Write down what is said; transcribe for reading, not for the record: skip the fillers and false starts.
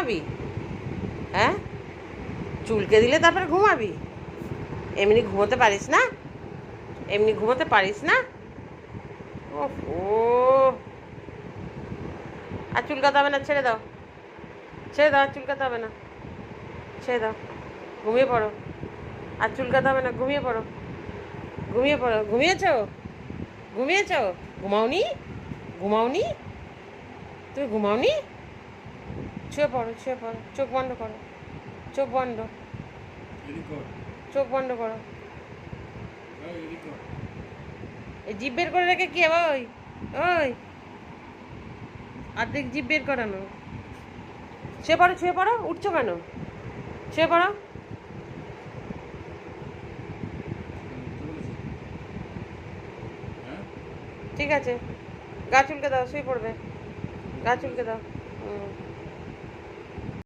ঘুমাবি? হ্যাঁ, চুলকে দিলে তারপরে ঘুমাবি? এমনি ঘুমোতে পারিস না? এমনি ঘুমোতে পারিস না? ও, আর চুলকাতে হবে না, ছেড়ে দাও, ছেড়ে দাও, আর চুলকাতে হবে না, ছেড়ে দাও, ঘুমিয়ে পড়ো, আর চুলকাতে হবে না, ঘুমিয়ে পড়ো, ঘুমিয়ে পড়ো। ঘুমিয়েছো? ঘুমিয়েছো? ঘুমাওনি? ঘুমাওনি? তুমি ঘুমাওনি? শুয়ে পড়ো, শুয়ে পড়ো, চোখ বন্ধ করো, চোখ বন্ধ, চোখ বন্ধ করো। এই জিভ বের করে রেখে কি হবে? ওই ওই অর্ধেক জিভ বের করানো। শুয়ে পড়ো, শুয়ে পড়ো, উঠছো কেন? শুয়ে পড়ো। ঠিক আছে, গা চুলকে দাও, শুয়ে পড়বে, গা চুলকে দাও।